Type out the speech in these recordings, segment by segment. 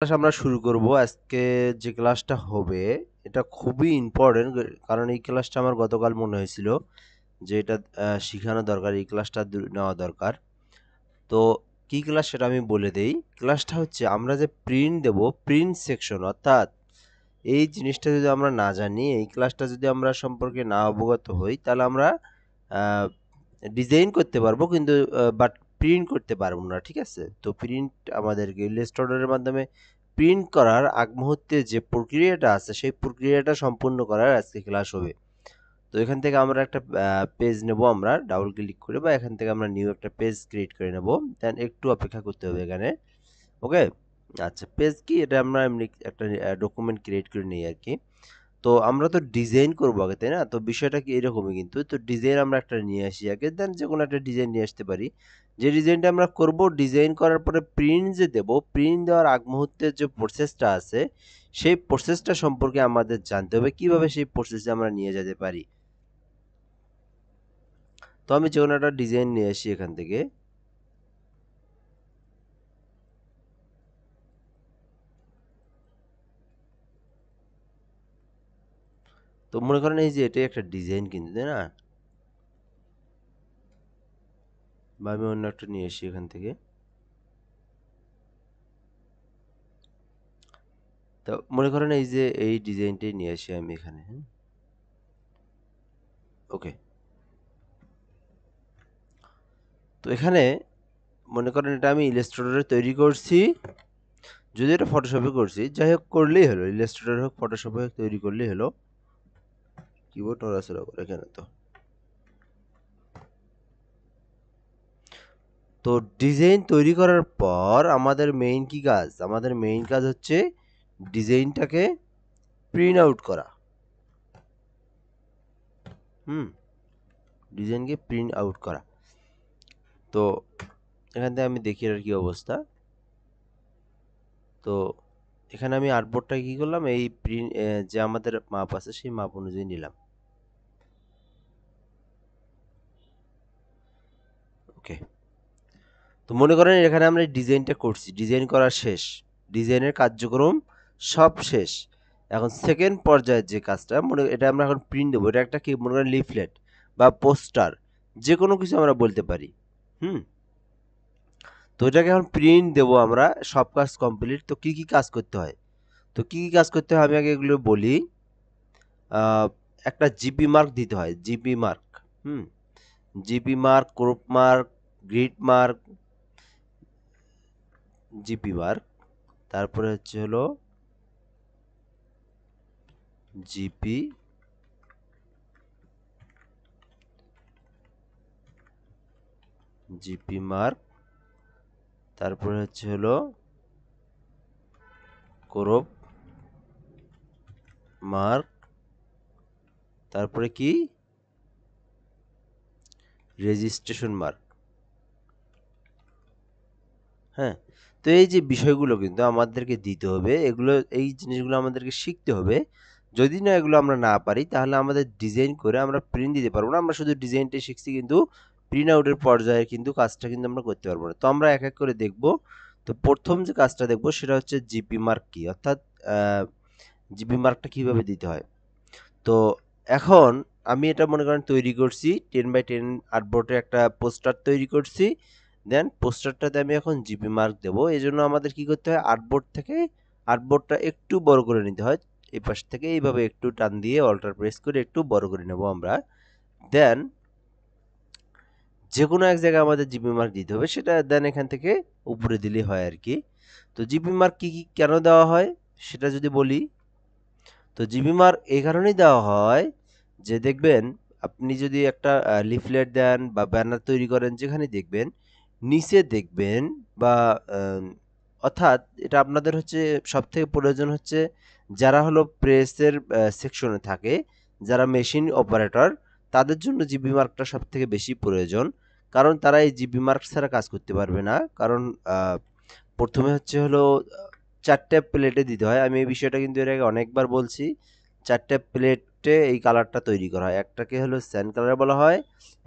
Class আমরা শুরু করব। আজকে যে ক্লাসটা হবে এটা খুবই ইম্পর্টেন্ট, কারণ এই ক্লাসটা আমার গতকাল মনে হয়েছিল যে এটা শেখানো দরকার, এই ক্লাসটা নেওয়া দরকার। তো কি ক্লাস সেটা আমি বলে দেই। ক্লাসটা হচ্ছে আমরা যে প্রিন্ট দেব, প্রিন্ট সেকশন, অর্থাৎ এই জিনিসটা যদি আমরা না জানি, এই ক্লাসটা যদি আমরা সম্পর্কে না অবগত হই, তাহলে আমরা ডিজাইন করতে পারবো কিন্তু বাট প্রিন্ট করতে পারবো না। ঠিক আছে, তো প্রিন্ট আমাদেরকে ইলাস্ট্রেটরের মাধ্যমে প্রিন্ট করার আগ মুহূর্তে যে প্রক্রিয়াটা আছে সেই প্রক্রিয়াটা সম্পূর্ণ করার আজকে ক্লাস হবে। তো এখান থেকে আমরা একটা পেজ নেব, আমরা ডাবল ক্লিক করে বা এখান থেকে আমরা নিউ একটা পেজ ক্রিয়েট করে নেব। দেন একটু অপেক্ষা করতে হবে এখানে। ওকে, আচ্ছা পেজ কি এটা, আমরা এমনি একটা ডকুমেন্ট ক্রিয়েট করে নিই আর কি। তো আমরা তো ডিজাইন করবো আগে, তাই না? তো বিষয়টা কি এরকমই, কিন্তু তো ডিজাইন আমরা একটা নিয়ে আসি আগে, দেন যে কোনো একটা ডিজাইন নিয়ে আসতে পারি। যে ডিজাইনটা আমরা করব, ডিজাইন করার পরে প্রিন্ট যে দেব, প্রিন্ট দেওয়ার আগ মুহূর্তের যে প্রসেসটা আছে সেই প্রসেসটা সম্পর্কে আমাদের জানতে হবে, কিভাবে সেই প্রসেসে আমরা নিয়ে যেতে পারি। তো আমি যে কোনো একটা ডিজাইন নিয়ে আসি এখান থেকে। তো মনে করেন এই যে এটাই একটা ডিজাইন, কিন্তু তাই না? বা আমি অন্য একটা নিয়ে আসি এখান থেকে। তো মনে করেন এই যে এই ডিজাইনটাই নিয়ে আসি আমি এখানে। হ্যাঁ, ওকে। তো এখানে মনে করেন এটা আমি ইলাস্ট্রেটরে তৈরি করছি, যদি এটা ফটোশপে করছি, যাই হোক করলেই হলো, ইলাস্ট্রেটর হোক ফটোশপে হোক তৈরি করলেই হলো। কিবোর্ড নড়াচড়া করে এখানে। তো ডিজাইন তৈরি করার পর আমাদের মেইন কি কাজ? আমাদের মেইন কাজ হচ্ছে ডিজাইনটাকে প্রিন্ট আউট করা। ডিজাইনকে প্রিন্ট আউট করা। তো এখান থেকে আমি দেখি আর কি অবস্থা। তো এখানে আমি আর্টবোর্ডটা কি করলাম, এই প্রিন্ট যে আমাদের মাপ আছে সেই মাপ অনুযায়ী নিলাম। ওকে, তো মনে করেন এখানে আমরা ডিজাইনটা করছি, ডিজাইন করা শেষ, ডিজাইনের কার্যক্রম সব শেষ। এখন সেকেন্ড পর্যায়ের যে কাজটা, এটা আমরা এখন প্রিন্ট দেবো। এটা একটা কি মনে করেন লিফলেট বা পোস্টার, যে কোনো কিছু আমরা বলতে পারি। হুম, তো এটাকে এখন প্রিন্ট দেবো আমরা, সব কাজ কমপ্লিট। তো কি কি কাজ করতে হয়? তো কি কি কাজ করতে হয় আমি আগে এগুলো বলি। একটা জিপি মার্ক দিতে হয়, জিপি মার্ক। হুম, GP mark, crop mark, grid mark, GP mark, তারপরে হচ্ছে হলো জিপি জিপি মার্ক, তারপরে হচ্ছে হলো ক্রপ মার্ক, তারপরে কি রেজিস্ট্রেশন মার্ক। হ্যাঁ, তো এই যে বিষয়গুলো কিন্তু আমাদেরকে দিতে হবে, এগুলো এই জিনিসগুলো আমাদেরকে শিখতে হবে। যদি না এগুলো আমরা না পারি, তাহলে আমাদের ডিজাইন করে আমরা প্রিন্ট দিতে পারবো না। আমরা শুধু ডিজাইনটাই শিখছি, কিন্তু প্রিন্ট আউটের পর্যায়ে কিন্তু কাজটা কিন্তু আমরা করতে পারবো না। তো আমরা এক এক করে দেখব। তো প্রথম যে কাজটা দেখব সেটা হচ্ছে জিপি মার্ক কি, অর্থাৎ জিপি মার্কটা কিভাবে দিতে হয়। তো এখন আমি এটা মনে করেন তৈরি করছি 10x10 আর্টবোর্ডে একটা পোস্টার তৈরি করছি। দেন পোস্টারটাতে আমি এখন জিপি মার্ক দেবো। এই জন্য আমাদের কি করতে হয়, আর্টবোর্ড থেকে আর্টবোর্ডটা একটু বড় করে নিতে হয়। এই পাশ থেকে এইভাবে একটু টান দিয়ে অল্টার প্রেস করে একটু বড় করে নেব আমরা। দেন যে কোনো এক জায়গায় আমাদের জিপি মার্ক দিতে হবে, সেটা দেন এখান থেকে উপরে দিলেই হয় আর কি। তো জিপি মার্ক কি কি কেন দেওয়া হয় সেটা যদি বলি, তো জিবি মার্ক এই কারণেই দেওয়া হয় যে দেখবেন, আপনি যদি একটা লিফলেট দেন বা ব্যানার তৈরি করেন, যেখানে দেখবেন নিচে দেখবেন বা আহ, অর্থাৎ এটা আপনাদের হচ্ছে সব থেকে প্রয়োজন হচ্ছে যারা হলো প্রেসের সেকশনে থাকে, যারা মেশিন অপারেটর, তাদের জন্য জিবি মার্কটা সব থেকে বেশি প্রয়োজন। কারণ তারা এই জিবি মার্ক ছাড়া কাজ করতে পারবে না। কারণ প্রথমে হচ্ছে হলো 4টে প্লেটে দিতে হয়। আমি এই বিষয়টা কিন্তু এর আগে অনেকবার বলছি। 4টে প্লেটে এই কালারটা তৈরি করা হয়। একটাকে হলো স্যান্ড কালার বলা হয়,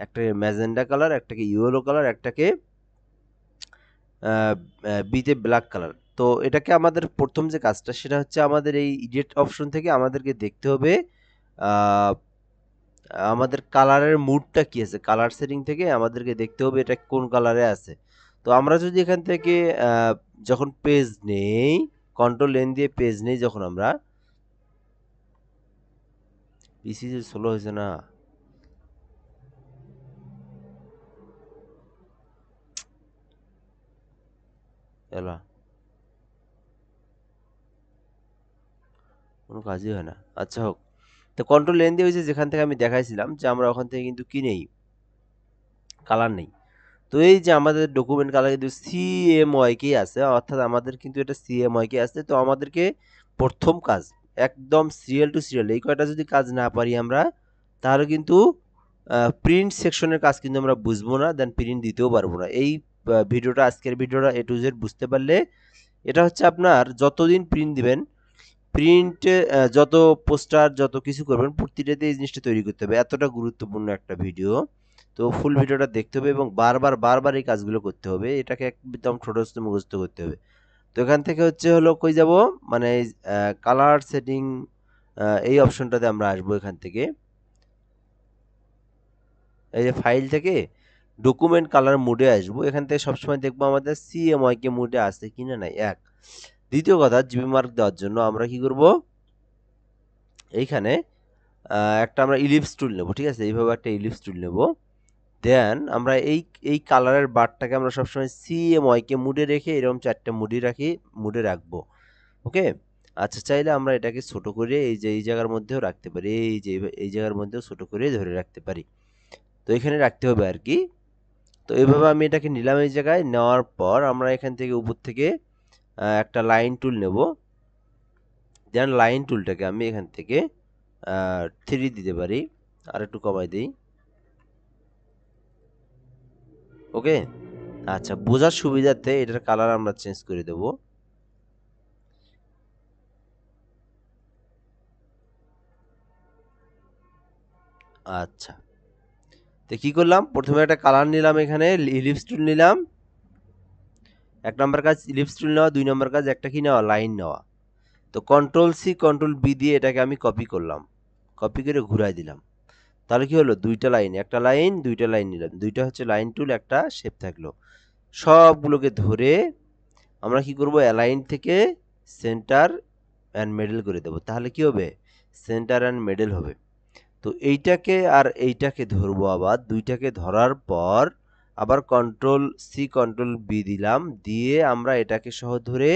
একটাকে ম্যাজেন্ডা কালার, একটাকে ইয়েলো কালার, একটাকে বিতে ব্ল্যাক কালার। তো তো এটাকে আমাদের প্রথম যে কাজটা সেটা হচ্ছে আমাদের এই এডিট অপশন থেকে আমাদেরকে দেখতে হবে আহ, আমাদের কালারের মুডটা কি আছে, কালার সেটিং থেকে আমাদেরকে দেখতে হবে এটা কোন কালারে আছে। তো আমরা যদি এখান থেকে যখন পেজ নেই, কন্ট্রোল এন দিয়ে পেজ নেই, যখন আমরা পিসি যে স্লো হয়েছে না, এলা কোনো কাজই হয় না, আচ্ছা হোক। তো কন্ট্রোল এন দিয়ে হয়েছে যেখান থেকে আমি দেখাইছিলাম যে আমরা ওখান থেকে কিন্তু কি নেই, কালার নেই। তো এই যে আমাদের ডকুমেন্ট কালার কিন্তু সিএমওয়াইকে আছে, অর্থাৎ আমাদের কিন্তু এটা সিএমওয়াইকে আছে। তো আমাদেরকে প্রথম কাজ একদম সিরিয়াল টু সিরিয়াল এই কয়টা যদি কাজ না পারি আমরা, তাহলে কিন্তু প্রিন্ট সেকশনের কাজ কিন্তু আমরা বুঝবো না, দেন প্রিন্ট দিতেও পারবো না। এই ভিডিওটা, আজকের ভিডিওটা এ টু জেড বুঝতে পারলে এটা হচ্ছে আপনার যতদিন প্রিন্ট দিবেন, প্রিন্টে যত পোস্টার যত কিছু করবেন প্রতিটাতে এই জিনিসটা তৈরি করতে হবে। এতটা গুরুত্বপূর্ণ একটা ভিডিও, তো ফুল ভিডিওটা দেখতে হবে এবং বারবার বারবার এই কাজগুলো করতে হবে, এটাকে একদম ঠোঁটস্থ মুখস্থ করতে হবে। তো এখান থেকে হচ্ছে হলো কই যাব, মানে কালার সেটিং এই অপশনটাতে আমরা আসবো। এখান থেকে এই যে ফাইল থেকে ডকুমেন্ট কালার মোডে আসবো। এখান থেকে সবসময় দেখবো আমাদের সিএমওয়াইকে মোডে আছে কিনা নাই, এক। দ্বিতীয় কথা, জিবি মার্ক দেওয়ার জন্য আমরা কি করব, এইখানে একটা আমরা ইলিপস টুল নেব, ঠিক আছে, এইভাবে একটা ইলিপস টুল নেব। দেন আমরা এই এই কালারের বারটাকে আমরা সবসময় সিএমওয়াইকে মুডে রেখে এরকম চারটা মুডে রাখবো। ওকে, আচ্ছা, চাইলে আমরা এটাকে ছোট করে এই যে এই জায়গার মধ্যেও রাখতে পারি, এই যে এই জায়গার মধ্যেও ছোট করে ধরে রাখতে পারি। তো এখানে রাখতে হবে আর কি। তো এইভাবে আমি এটাকে নিলাম, এই জায়গায় নেওয়ার পর আমরা এখান থেকে উপর থেকে একটা লাইন টুল নেব। দেন লাইন টুলটাকে আমি এখান থেকে 3 দিতে পারি, আর একটু কমাই দিই। ওকে, আচ্ছা, বোঝার সুবিধার্থে এটার কালার আমরা চেঞ্জ করে দেব। আচ্ছা, তো কি করলাম, প্রথমে একটা কালার নিলাম, এখানে ইলিপস টুল নিলাম। এক নম্বর কাজ ইলিপস টুল নেওয়া, দুই নম্বর কাজ একটা কি নেওয়া, লাইন নেওয়া। তো কন্ট্রোল সি কন্ট্রোল বি দিয়ে এটাকে আমি কপি করলাম, কপি করে ঘুরাই দিলাম। তাহলে কি হলো, দুইটা লাইন, একটা লাইন দুইটা লাইন নিলাম, দুইটা হচ্ছে লাইন টুল, একটা শেপ থাকলো। সবগুলোকে ধরে আমরা কি করব, অ্যালাইন থেকে সেন্টার অ্যান্ড মিডল করে দেবো, তাহলে কি হবে, সেন্টার অ্যান্ড মিডল হবে। তো এইটাকে আর এইটাকে ধরবো, আবার দুইটাকে ধরার পর আবার কন্ট্রোল সি কন্ট্রোল বি দিলাম, দিয়ে আমরা এটাকে সহ ধরে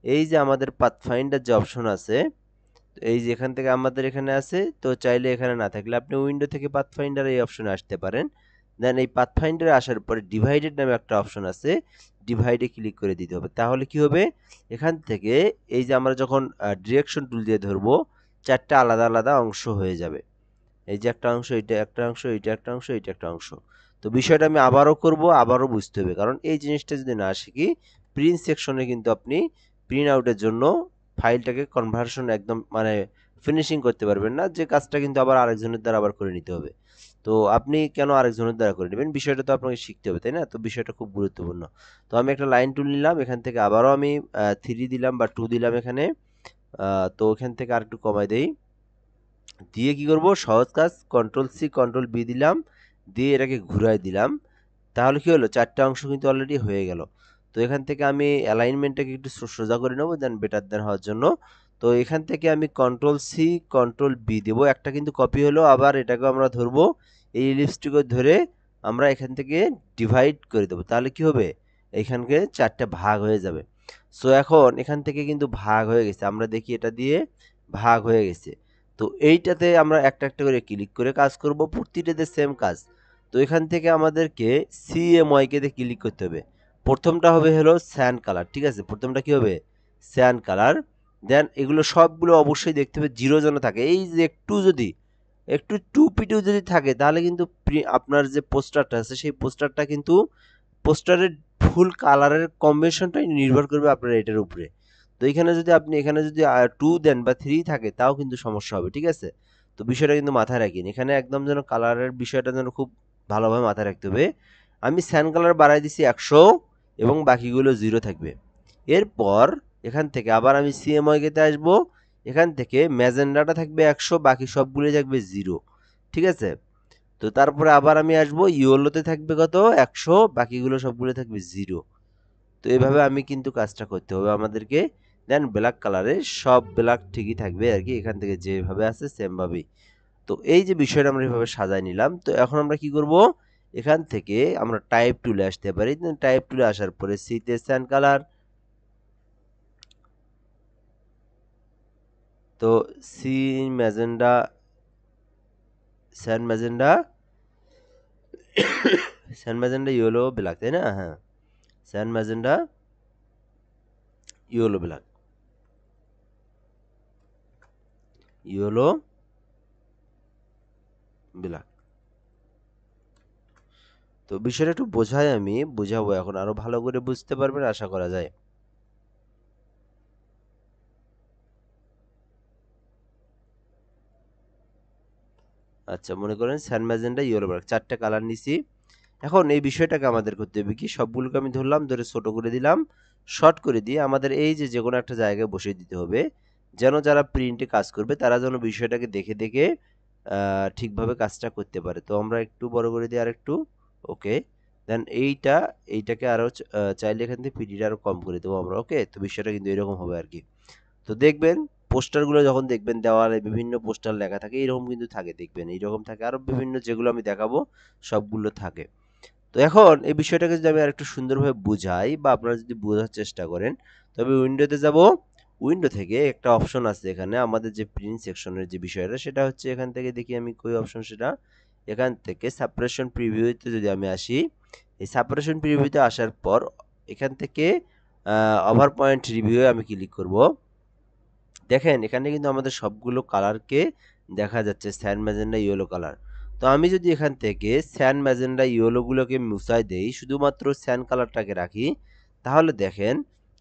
এই যে আমাদের পাথফাইন্ডার যে অপশন আছে, এই যে এখান থেকে আমাদের এখানে আছে, তো চাইলে এখানে না থাকলে আপনি উইন্ডো থেকে পাথফাইন্ডার এই অপশনে আসতে পারেন। দেন এই পাথফাইন্ডারে আসার পরে ডিভাইডেড নামে একটা অপশন আছে, ডিভাইডে ক্লিক করে দিতে হবে। তাহলে কি হবে, এখান থেকে এই যে আমরা যখন ডিরেকশন টুল দিয়ে ধরবো, চারটা আলাদা আলাদা অংশ হয়ে যাবে। এই যে একটা অংশ, এইটা একটা অংশ, এইটা একটা অংশ, এইটা একটা অংশ। তো বিষয়টা আমি আবারও করব, আবারও বুঝতে হবে, কারণ এই জিনিসটা যদি না শিখি, প্রিন্ট সেকশনে কিন্তু আপনি প্রিন্ট আউটের জন্য ফাইলটাকে কনভার্সন একদম মানে ফিনিশিং করতে পারবেন না, যে কাজটা কিন্তু আবার আরেকজনের দ্বারা আবার করে নিতে হবে। তো আপনি কেন আরেকজনের দ্বারা করে নেবেন, বিষয়টা তো আপনাকে শিখতে হবে, তাই না? তো বিষয়টা খুব গুরুত্বপূর্ণ। তো আমি একটা লাইন টুল নিলাম, এখান থেকে আবারও আমি 3 দিলাম বা 2 দিলাম এখানে। তো এখান থেকে আর একটু কমাই দেই, দিয়ে কি করব, সহজ কাজ, কন্ট্রোল সি কন্ট্রোল বি দিলাম, দিয়ে এটাকে ঘুরাই দিলাম। তাহলে কি হলো, চারটা অংশ কিন্তু অলরেডি হয়ে গেল। তো এখান থেকে আমি অ্যালাইনমেন্টটাকে একটু সোজা করে নেবো, দেন বেটার দেন হওয়ার জন্য। তো এখান থেকে আমি কন্ট্রোল সি কন্ট্রোল বি দেবো, একটা কিন্তু কপি হলো, আবার এটাকে আমরা ধরবো, এই ইলিপসটিকে ধরে আমরা এখান থেকে ডিভাইড করে দেবো, তাহলে কি হবে, এইখানকে চারটা ভাগ হয়ে যাবে। সো এখন এখান থেকে কিন্তু ভাগ হয়ে গেছে, আমরা দেখি এটা দিয়ে ভাগ হয়ে গেছে। তো এইটাতে আমরা একটা একটা করে ক্লিক করে কাজ করব, প্রতিটাতে সেম কাজ। তো এখান থেকে আমাদেরকে সিএমওয়াইকে তে ক্লিক করতে হবে। প্রথমটা হবে হলো স্যান কালার, ঠিক আছে, প্রথমটা কি হবে, স্যান কালার। দেন এগুলো সবগুলো অবশ্যই দেখতে হবে জিরো যেন থাকে, এই যে একটু টু পিটু যদি থাকে, তাহলে কিন্তু আপনার যে পোস্টারটা আছে সেই পোস্টারটা কিন্তু পোস্টারের ফুল কালারের কম্বিনেশনটাই নির্ভর করবে আপনার এটার উপরে। তো এখানে যদি 2 দেন বা 3 থাকে, তাও কিন্তু সমস্যা হবে, ঠিক আছে? তো বিষয়টা কিন্তু মাথায় রাখেন, এখানে একদম যেন কালারের বিষয়টা যেন খুব ভালোভাবে মাথায় রাখতে হবে। আমি স্যান কালার বাড়াই দিছি 100 এবং বাকিগুলো 0 থাকবে। এরপর এখান থেকে আবার আমি সিএমওয়াইতে আসবো, এখান থেকে ম্যাজেন্ডাটা থাকবে 100, বাকি সবগুলো থাকবে 0, ঠিক আছে। তো তারপরে আবার আমি আসবো, ইয়েলোতে থাকবে কত 100, বাকিগুলো সবগুলো থাকবে 0। তো এভাবে আমি কিন্তু কাজটা করতে হবে আমাদেরকে। দেন ব্ল্যাক কালারে সব ব্ল্যাক ঠিকই থাকবে আর কি, এখান থেকে যেভাবে আছে সেমভাবেই। তো এই যে বিষয়টা আমরা এভাবে সাজাই নিলাম। তো এখন আমরা কি করব, এখান থেকে আমরা টাইপ টুলে আসতে পারি। টাইপ টুলে আসার পরে সিতে স্যান কালার, তো C magenta, cyan magenta, cyan magenta yellow black, তাই না? হ্যাঁ, cyan magenta yellow black, yellow black. তো বিষয়টা একটু আমি বুঝাবো এখন, আরো ভালো করে বুঝতে পারবেন আশা করা যায়। আচ্ছা, মনে করেন স্যান ম্যাজেন্ডা ইয়েলো ব্ল্যাক 4টা কালার নিছি। এখন এই বিষয়টাকে আমাদের করতে হবে কি, সবগুলোকে আমি ধরলাম, ধরে ছোট করে দিলাম, শর্ট করে দিয়ে আমাদের এই যে কোনো একটা জায়গায় বসিয়ে দিতে হবে, যেন যারা প্রিন্টে কাজ করবে তারা যেন বিষয়টাকে দেখে দেখে ঠিকভাবে কাজটা করতে পারে। তো আমরা একটু বড় করে দিই, আর একটু, ওকে। দেন এইটাকে আরো চাইলে এখান থেকে পিডিটা আরো কম করে দেবো আমরা, ওকে। তো বিষয়টা কিন্তু এরকম হবে আর কি। তো দেখবেন পোস্টারগুলো যখন দেখবেন দেওয়ালে বিভিন্ন পোস্টার লেখা থাকে, এরকম কিন্তু থাকে, দেখবেন এইরকম থাকে, আরো বিভিন্ন যেগুলো আমি দেখাবো সবগুলো থাকে। তো এখন এই বিষয়টাকে যদি আমি আরেকটু সুন্দরভাবে বুঝাই বা আপনারা যদি বোঝার চেষ্টা করেন, তবে উইন্ডোতে যাব। উইন্ডো থেকে একটা অপশন আছে এখানে আমাদের যে প্রিন্ট সেকশনের যে বিষয়টা, সেটা হচ্ছে এখান থেকে দেখি আমি কই অপশন সেটা, এখান থেকে সেপারেশন প্রিভিউতে যদি আমি আসি, এই সেপারেশন প্রিভিউতে আসার পর এখান থেকে ওভার পয়েন্ট রিভিউ আমি ক্লিক করব। দেখেন এখানে কিন্তু আমাদের সবগুলো কালারকে দেখা যাচ্ছে, স্যান ম্যাজেন্ডা ইয়েলো কালার। তো আমি যদি এখান থেকে স্যান ম্যাজেন্ডা ইয়েলোগুলোকে মুছাই দেই, শুধুমাত্র স্যান কালারটাকে রাখি, তাহলে দেখেন,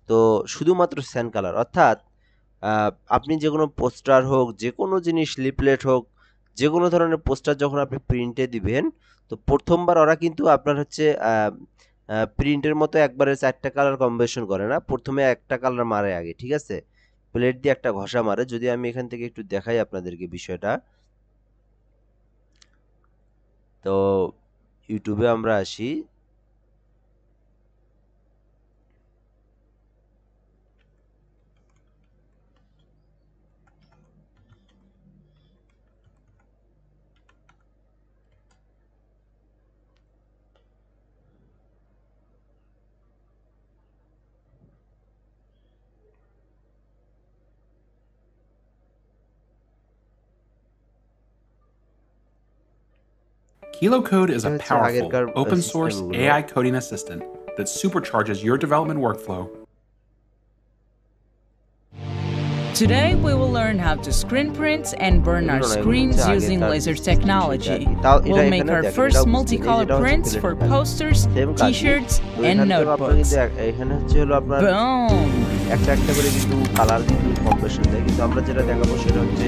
তো শুধুমাত্র স্যান কালার, অর্থাৎ আপনি যে কোনো পোস্টার হোক, যে কোনো জিনিস, লিফলেট হোক, যে কোনো ধরনের পোস্টার যখন আপনি প্রিন্টে দিবেন, তো প্রথমবার ওরা কিন্তু আপনার হচ্ছে প্রিন্টের মতো একবারে 4টা কালার কম্বিনেশন করে না, প্রথমে একটা কালার মারে আগে, ঠিক আছে, প্লেট দিয়ে একটা ঘষা মারে। যদি আমি এখান থেকে একটু দেখাই আপনাদেরকে বিষয়টা, তো ইউটিউবে আমরা আসি, KiloCode is এটা a হচ্ছে powerful, আগেরকার open source সিস্টেমগুলো। AI coding assistant that supercharges your development workflow. Today, we will learn how to screen print and burn our screens using laser technology. We'll make our first multicolor prints for posters, t-shirts, and notebooks. এখানে হচ্ছে হলো আপনার Boom! একটা একটা করে কিন্তু colour কিন্তু combination দেয়, কিন্তু আমরা যেটা দেখাবো সেটা হচ্ছে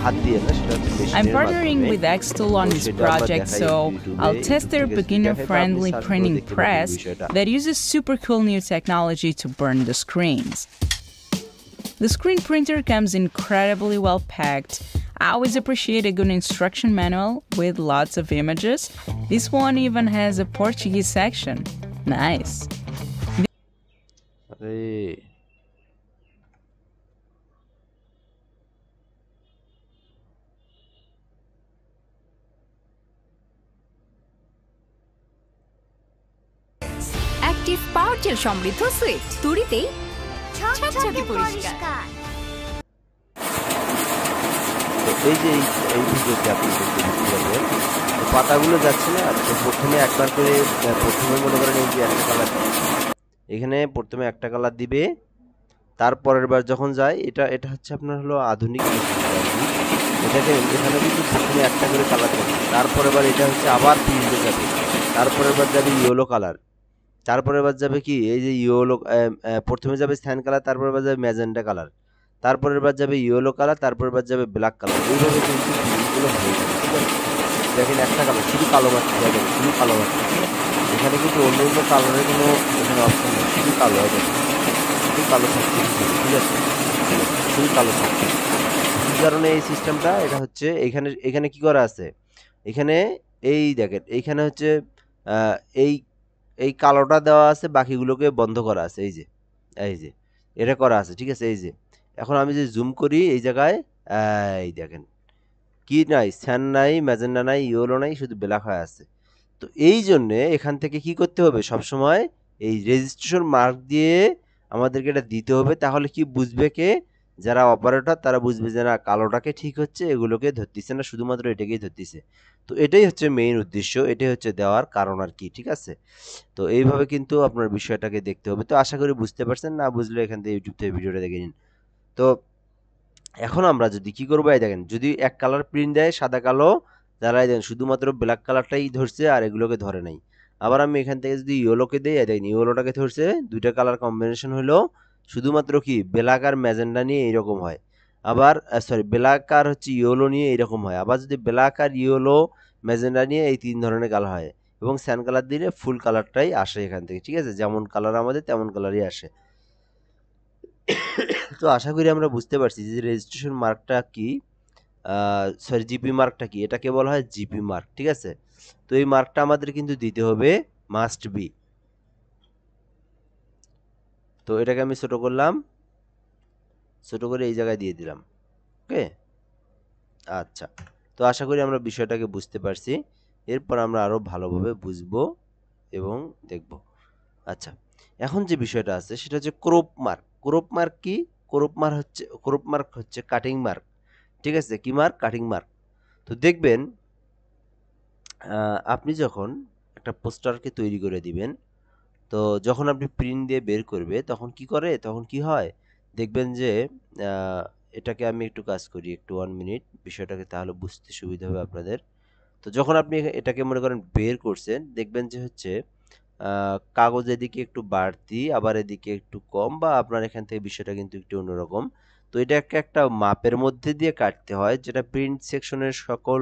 হাত দিয়ে না, সেটা হচ্ছে I'm মেশিনের partnering মাধ্যমে। with Xtool on তো this সেটা আমরা project, দেখাই so ইউটিউবে, I'll test their ইউটিউব থেকে যদি দেখাই, বা আপনি beginner-friendly সার্চ করে printing দেখতে পাবেন press বিষয়টা। that uses super cool new technology to burn the screens. The screen printer comes incredibly well packed. I always appreciate a good instruction manual with lots of images. This one even has a Portuguese section. Nice. আরে active পাওয়ার jail সমৃদ্ধ sweet তুড়িতেই ঝকঝকে পরিষ্কার। তো এই যে এই ভিডিওতে আপনি দেখতে পাবেন, তো পাতাগুলো যাচ্ছে না, তো প্রথমে একবার করে প্রথমে মনে করেন এই যে একটা কালার, এখানে প্রথমে একটা কালার দিবে, তারপরের বার যখন যায়, এটা এটা হচ্ছে আপনার হলো আধুনিক এটাকে, এখানে কিন্তু প্রথমে একটা করে কালার দেবে, তারপরের বার এটা হচ্ছে আবার প্রিন্টে যাবে, তারপরের বার যাবে ইয়েলো কালার, তারপরের বার যাবে কি এই যে ইয়েলো, প্রথমে যাবে স্যান কালার, তারপরের বার যাবে ম্যাজেন্টা কালার, তারপরের বার যাবে ইয়েলো কালার, তারপরের বার যাবে ব্ল্যাক কালার। এইভাবে কিন্তু প্রিন্টগুলো হয়ে যাবে, ঠিক আছে। দেখেন একটা কালার শুধু কালো মারতে যাবে, শুধু কালো মারতে, এখানে কিন্তু অন্য অন্য কালারের কোনো এখানে অপশন নেই, শুধু কালো হয়ে যাবে। শুধু কালো থাকছে, ঠিক আছে, শুধু কালো থাকছে। কি কারণে এই সিস্টেমটা? এটা হচ্ছে এখানে এখানে কি করা আছে, এখানে এই দেখেন এইখানে হচ্ছে আহ, এই এই কালোটা দেওয়া আছে, বাকিগুলোকে বন্ধ করা আছে, এই যে এটা করা আছে, ঠিক আছে। এই যে এখন আমি যদি জুম করি এই জায়গায়, এই দেখেন কি নাই, স্যান নাই, ম্যাজেন্ডা নাই, ইয়েলো নাই, শুধু ব্ল্যাক হয়ে আছে। তো এই জন্যে এখান থেকে কি করতে হবে, সবসময় এই রেজিস্ট্রেশন মার্ক দিয়ে আমাদেরকে এটা দিতে হবে। তাহলে কি বুঝবে কে, যারা অপারেটর তারা বুঝবে যে না কালোটাকে ঠিক হচ্ছে, এগুলোকে ধরতেছে না, শুধুমাত্র এটাকেই ধরতেছে। তো এটাই হচ্ছে মেইন উদ্দেশ্য, এটাই হচ্ছে দেওয়ার কারণ আর কি, ঠিক আছে। তো এইভাবে কিন্তু আপনার বিষয়টাকে দেখতে হবে। তো আশা করি বুঝতে পারছেন, না বুঝলে এখান থেকে ইউটিউব থেকে ভিডিওটা দেখে নিন। তো এখন আমরা যদি কি করবো, এই দেখেন যদি এক কালার প্রিন্ট দেয় সাদা কালো, তারা এই দেখেন শুধুমাত্র ব্ল্যাক কালারটাই ধরছে আর এগুলোকে ধরে নাই। আবার আমি এখান থেকে যদি ইয়েলোকে দিই, এই দেখেন ইয়েলোটাকে ধরছে, দুইটা কালার কম্বিনেশন হলো, শুধুমাত্র কি ব্ল্যাক আর ম্যাজেন্ডা নিয়ে এইরকম হয়। আবার সরি ব্ল্যাক আর হচ্ছে ইয়েলো নিয়ে এইরকম হয়। আবার যদি ব্ল্যাক আর ইয়েলো ম্যাজেন্ডা নিয়ে এই তিন ধরনের কালার হয়, এবং স্যান কালার দিলে ফুল কালারটাই আসে এখান থেকে, ঠিক আছে, যেমন কালার আমাদের তেমন কালারই আসে। তো আশা করি আমরা বুঝতে পারছি যে রেজিস্ট্রেশন মার্কটা কি, সরি জিপি মার্কটা কি, এটাকে বলা হয় জিপি মার্ক, ঠিক আছে। তো এই মার্কটা আমাদের কিন্তু দিতে হবে, মাস্ট বি। তো এটাকে আমি ছোট করলাম, ছোট করে এই জায়গায় দিয়ে দিলাম, ওকে। আচ্ছা, তো আশা করি আমরা বিষয়টাকে বুঝতে পারছি। এরপর আমরা আরো ভালোভাবে বুঝবো এবং দেখব। আচ্ছা, এখন যে বিষয়টা আছে সেটা হচ্ছে ক্রপ মার্ক। ক্রপ মার্ক কি? ক্রপ মার্ক হচ্ছে কাটিং মার্ক, ঠিক আছে। কি মার্ক? Cutting mark. তো দেখবেন আপনি যখন একটা পোস্টারকে তৈরি করে দিবেন, তো যখন আপনি প্রিন্ট দিয়ে বের করবে তখন কি করে, তখন কি হয় দেখবেন যে আহ, এটাকে আমি একটু কাজ করি, একটু 1 মিনিট বিষয়টাকে, তাহলে বুঝতে সুবিধা হবে আপনাদের। তো যখন আপনি এটাকে মনে করেন বের করছেন, দেখবেন যে হচ্ছে কাগজ এদিকে একটু বাড়তি, আবার এদিকে একটু কম, বা আপনার এখান থেকে বিষয়টা কিন্তু একটু অন্যরকম। তো এটাকে একটা মাপের মধ্যে দিয়ে কাটতে হয়, যেটা প্রিন্ট সেকশনের সকল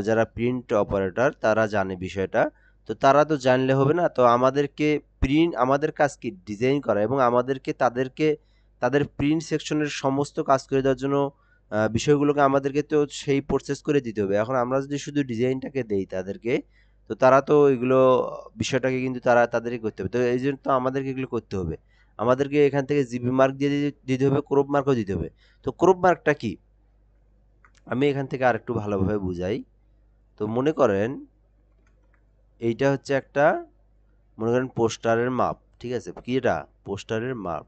যারা প্রিন্ট অপারেটর তারা জানে বিষয়টা। তো তারা তো জানলে হবে না, তো আমাদেরকে আমাদের কাজ কি ডিজাইন করা, এবং আমাদেরকে তাদের প্রিন্ট সেকশনের সমস্ত কাজ করে দেওয়ার জন্য বিষয়গুলোকে আমাদেরকে তো সেই প্রসেস করে দিতে হবে। এখন আমরা যদি শুধু ডিজাইনটাকে দেই তাদেরকে, তো তারা তো এগুলো বিষয়টাকে কিন্তু তাদেরই করতে হবে। তো এই জন্য তো আমাদেরকে এগুলো করতে হবে। আমাদেরকে এখান থেকে জিবি মার্ক দিয়ে দিতে হবে, ক্রপ মার্কও দিতে হবে। তো ক্রপ মার্কটা কি, আমি এখান থেকে আরেকটু ভালোভাবে বুঝাই। তো মনে করেন এইটা হচ্ছে একটা, মনে করেন পোস্টারের মাপ, ঠিক আছে, কি এটা পোস্টারের মাপ।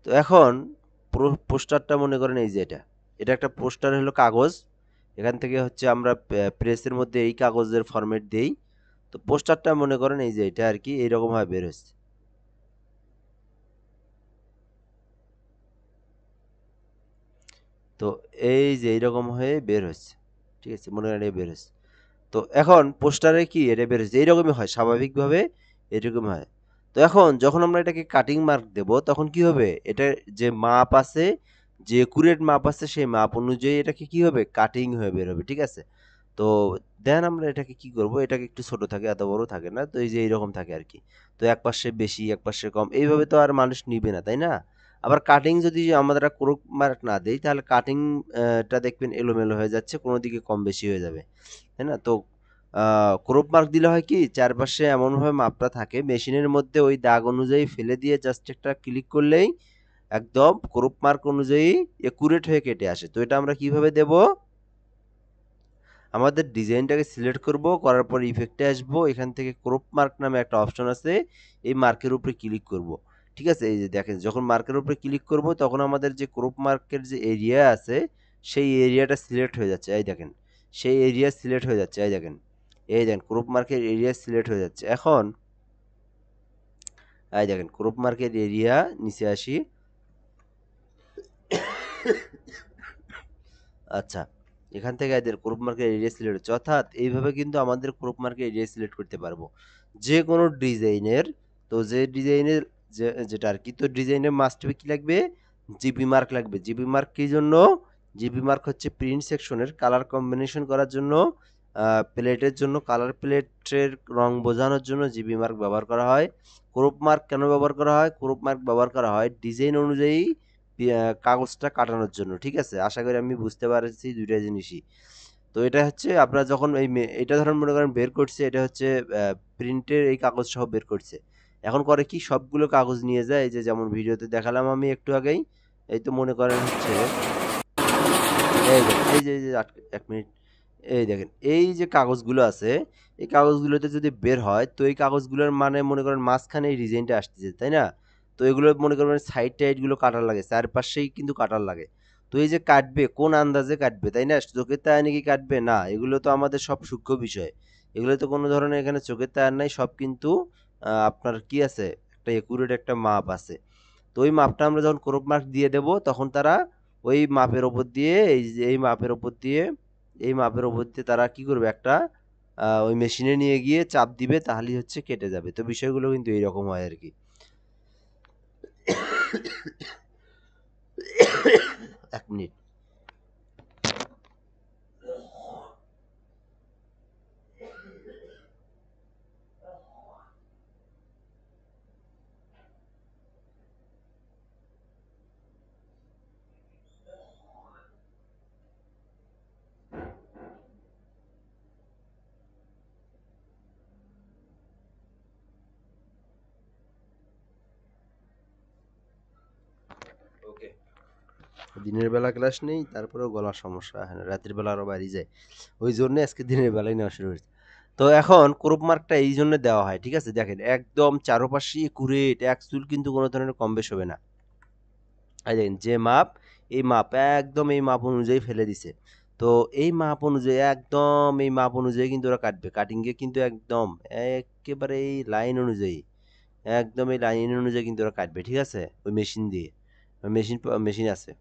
তো এখন পোস্টারটা মনে করেন এই যে এটা একটা পোস্টার হলো কাগজ। এখান থেকে হচ্ছে আমরা প্রেসের মধ্যে এই কাগজের ফরম্যাট দেই। তো পোস্টারটা মনে করেন এই যে এটা আর কি এইরকম ভাবে বের হচ্ছে। তো এই যে এইরকম হয়ে বের হচ্ছে, ঠিক আছে, মনে করেন এটা বের হচ্ছে। তো এখন পোস্টারে কি এটা বের হচ্ছে এইরকমই হয়, স্বাভাবিকভাবে এরকম হয়। তো এখন যখন আমরা এটাকে কাটিং মার্ক দেব তখন কি হবে, এটা যে মাপ আছে, যে একুরেট মাপ আছে, সেই মাপ অনুযায়ী এটাকে কি হবে, কাটিং হয়ে বের হবে, ঠিক আছে। তো দেন আমরা এটাকে কি করব, এটাকে একটু ছোট থাকে, এত বড় থাকে না, তো এই যে এইরকম থাকে আর কি। তো এক পাশে বেশি এক পাশে কম, এইভাবে তো আর মানুষ নিবে না, তাই না। আবার কাটিং যদি আমরা ক্রপ মার্ক না দেই, তাহলে কাটিং টা দেখবেন এলোমেলো হয়ে যাচ্ছে, কোনো দিকে কম বেশি হয়ে যাবে, তাই না। তো ক্রপ মার্ক দিলে হয় কি, চারপাশে এমনভাবে মাপটা থাকে, মেশিনের মধ্যে ওই দাগ অনুযায়ী ফেলে দিয়ে জাস্ট একটা ক্লিক করলেই একদম ক্রপ মার্ক অনুযায়ী একুরেট হয়ে কেটে আসে। তো এটা আমরা কিভাবে দেব, আমাদের ডিজাইনটাকে সিলেক্ট করব, করার পর ইফেক্টে আসবো, এখান থেকে ক্রপ মার্ক নামে একটা অপশন আছে, এই মার্কের উপরে ক্লিক করব, ঠিক আছে। এই যে দেখেন যখন মার্কের উপরে ক্লিক করব তখন আমাদের যে ক্রপ মার্কের যে এরিয়া আছে সেই এরিয়াটা সিলেক্ট হয়ে যাচ্ছে, এই দেখেন সেই এরিয়া সিলেক্ট হয়ে যাচ্ছে, এই দেখেন ক্রপ মার্কের এরিয়া সিলেক্ট হয়ে যাচ্ছে। এখন এই দেখেন ক্রপ মার্কের এরিয়া নিচে আসি। আচ্ছা, এখান থেকে এদের ক্রপ মার্কের এরিয়া সিলেক্ট হচ্ছে, অর্থাৎ এইভাবে কিন্তু আমাদের ক্রপ মার্কের এরিয়া সিলেক্ট করতে পারবো যে কোনো ডিজাইনের। তো যে ডিজাইনের যেটা আর কি, তো ডিজাইনের মাস্ট বি কি লাগবে, জিপি মার্ক লাগবে। জিপি মার্ক কি জন্য, জিপি মার্ক হচ্ছে প্রিন্ট সেকশনের কালার কম্বিনেশন করার জন্য প্লেটের জন্য কালার প্লেটের রং বোঝানোর জন্য জিবি মার্ক ব্যবহার করা হয়। ক্রপ মার্ক কেন ব্যবহার করা হয়? ক্রপ মার্ক ব্যবহার করা হয় ডিজাইন অনুযায়ী কাগজটা কাটানোর জন্য। ঠিক আছে, আশা করি আমি বুঝতে পারছি দুইটা জিনিসই। তো এটা হচ্ছে আপনারা যখন এটা ধরেন মনে করেন বের করছে, এটা হচ্ছে প্রিন্টের এই কাগজ সহ বের করছে। এখন করে কি সবগুলো কাগজ নিয়ে যায়, এই যে যেমন ভিডিওতে দেখালাম আমি একটু আগেই। এই তো মনে করেন হচ্ছে এই যে 1 মিনিট, এই দেখেন এই যে কাগজগুলো আছে, এই কাগজগুলোতে যদি বের হয় তো এই কাগজগুলোর মানে মনে করেন মাঝখানে এই ডিজাইনটা আসতেছে, তাই না? তো এগুলো মনে করেন সাইড টাইডগুলো কাটার লাগে, চারপাশেই কিন্তু কাটার লাগে। তো এই যে কাটবে কোন আন্দাজে কাটবে, তাই না? চোখের তায়া নাকি কাটবে না, এগুলো তো আমাদের সব সূক্ষ্ম বিষয়। এগুলো তো কোনো ধরনের এখানে চোখের তায়ার নাই, সব কিন্তু আপনার কি আছে, একটা একুরেট একটা মাপ আছে। তো ওই মাপটা আমরা যখন ক্রপ মার্ক দিয়ে দেব তখন তারা ওই মাপের ওপর দিয়ে এই মাপের ওপর দিয়ে তারা কি করবে, একটা ওই মেশিনে নিয়ে গিয়ে চাপ দিবে, তাহলেই হচ্ছে কেটে যাবে। তো বিষয়গুলো কিন্তু এইরকম হয় আর কি। 1 মিনিট। ওকে, দিনের বেলা ক্লাস নেই, তারপরেও গলার সমস্যা, হ্যাঁ রাতের বেলা আরো বাড়ি যায়, ওই জন্য আজকে দিনের বেলায় নেওয়া শুরু হয়েছে। তো এখন ক্রপ মার্কটা এই জন্য দেওয়া হয়, ঠিক আছে? দেখেন একদম চারপাশে একুরেট, এক চুল কিন্তু কোনো ধরনের কম বেশ হবে না। এই দেখেন যে মাপ, এই মাপ একদম এই মাপ অনুযায়ী ফেলে দিছে। তো এই মাপ অনুযায়ী একদম এই মাপ অনুযায়ী কিন্তু ওরা কাটবে, কাটিংয়ে কিন্তু একদম একেবারে এই লাইন অনুযায়ী, একদম এই লাইন অনুযায়ী কিন্তু ওরা কাটবে, ঠিক আছে? ওই মেশিন দিয়ে, মেশিন মেশিন আছে।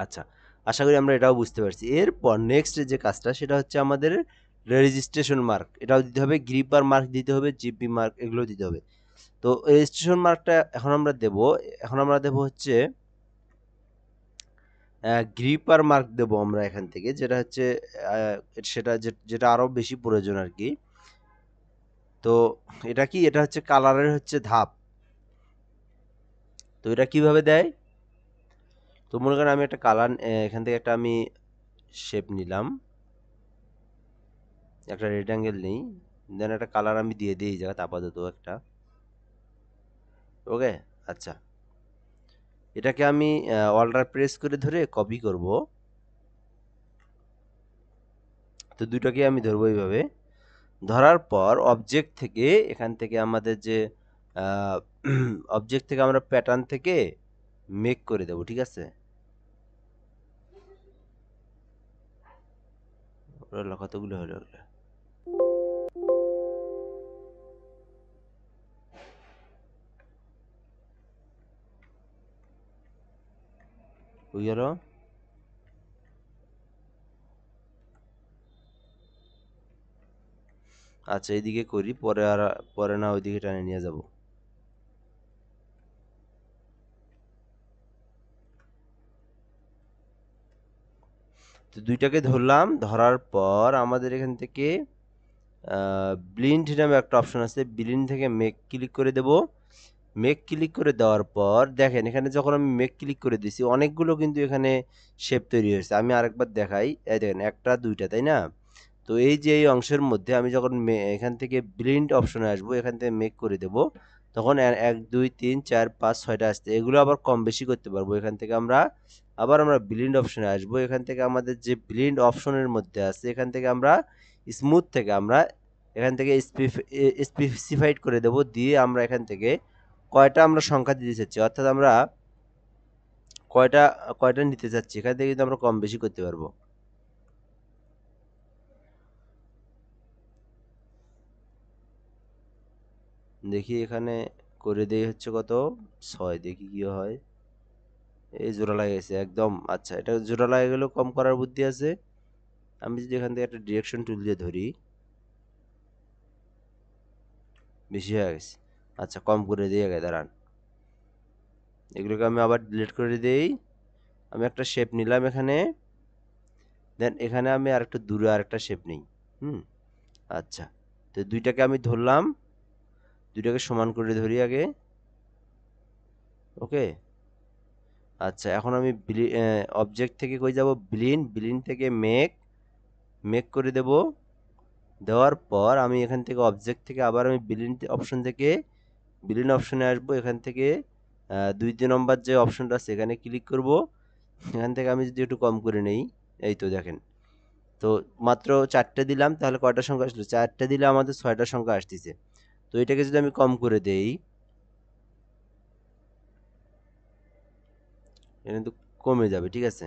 আচ্ছা, আশা করি আমরা এটাও বুঝতে পারছি। এরপর নেক্সট যে কাজটা সেটা হচ্ছে আমাদের রেজিস্ট্রেশন মার্ক, এটাও দিতে হবে, গ্রিপার মার্ক দিতে হবে, জিপি মার্ক এগুলো দিতে হবে। তো রেজিস্ট্রেশন মার্কটা এখন আমরা দেব হচ্ছে গ্রিপার মার্ক দেব আমরা এখান থেকে, যেটা হচ্ছে যেটা আরো বেশি প্রয়োজন আর কি। তো এটা কি, এটা হচ্ছে কালারের হচ্ছে ধাপ। তো এটা কিভাবে দেয়? তো মনে করেন আমি একটা কালার এখান থেকে একটা আমি শেপ নিলাম, একটা রেক্ট্যাঙ্গেল নেই, দেন একটা কালার আমি দিয়ে দিই এই জায়গাতে আপাতত একটা। ওকে, আচ্ছা, এটাকে আমি অল্টার প্রেস করে ধরে কপি করব। তো দুটোকে আমি ধরবো এইভাবে, ধরার পর অবজেক্ট থেকে এখান থেকে আমাদের যে অবজেক্ট থেকে আমরা প্যাটার্ন থেকে মেক করে দেব, ঠিক আছে? কতগুলো হলো ওগুলো? ওই গেল। আচ্ছা, এইদিকে করি, পরে না ওইদিকে টানে নিয়ে যাব। তো দুইটাকে ধরলাম, ধরার পর আমাদের এখান থেকে ব্লিন্ড নামে একটা অপশন আছে, ব্লিন্ড থেকে মেক ক্লিক করে দেব। মেক ক্লিক করে দেওয়ার পর দেখেন এখানে যখন আমি মেক ক্লিক করে দিছি অনেকগুলো কিন্তু এখানে শেপ তৈরি হয়েছে। আমি আরেকবার দেখাই, এই দেখেন একটা দুইটা, তাই না? তো এই যে এই অংশের মধ্যে আমি যখন এখান থেকে ব্লিন্ড অপশনে আসবো, এখান থেকে মেক করে দেব, তখন 1 2 3 4 5 6টা আসছে। এগুলো আবার কম বেশি করতে পারবো। এখান থেকে আমরা ব্লিন্ড অপশনে আসবো, এখান থেকে আমাদের যে ব্লিন্ড অপশনের মধ্যে আছে এখান থেকে আমরা স্মুথ থেকে আমরা এখান থেকে স্পেসিফাইড করে দেব, দিয়ে আমরা এখান থেকে কয়টা আমরা সংখ্যা দিতে চাচ্ছি, অর্থাৎ আমরা কয়টা কয়টা নিতে চাচ্ছি, এখান থেকে কিন্তু আমরা কম বেশি করতে পারবো। দেখি এখানে করে দেই হচ্ছে কত, 6, দেখি কি হয়। এই জোড়া লাগে গেছে একদম। আচ্ছা, এটা জোড়া লাগে গেলেও কম করার বুদ্ধি আছে। আমি যদি এখান থেকে একটা ডিরেকশন টুল দিয়ে ধরি, বেশি হয়ে গেছে। আচ্ছা, কম করে দিয়ে আগে দাঁড়ান, এগুলোকে আমি আবার ডিলিট করে দেই। আমি একটা শেপ নিলাম এখানে, দেন এখানে আমি আরেকটু দূরে আরেকটা শেপ নেই। আচ্ছা, তো দুইটাকে আমি ধরলাম, দুইটাকে সমান করে ধরি আগে। ওকে, আচ্ছা এখন আমি অবজেক্ট থেকে কই যাব, ব্লিন থেকে মেক করে দেব। দেওয়ার পর আমি এখান থেকে অবজেক্ট থেকে আবার আমি ব্লিন অপশনে আসবো। এখান থেকে 2 নম্বর যে অপশনটা আছে এখানে ক্লিক করব। এখান থেকে আমি যদি একটু কম করে নেই, এই তো দেখেন, তো মাত্র 4টে দিলাম, তাহলে কয়টা সংখ্যা আসলো, 4টে দিলে আমাদের 6টা সংখ্যা আসতেছে। তো এটাকে যদি আমি কম করে দেই, এটা কিন্তু কমে যাবে, ঠিক আছে।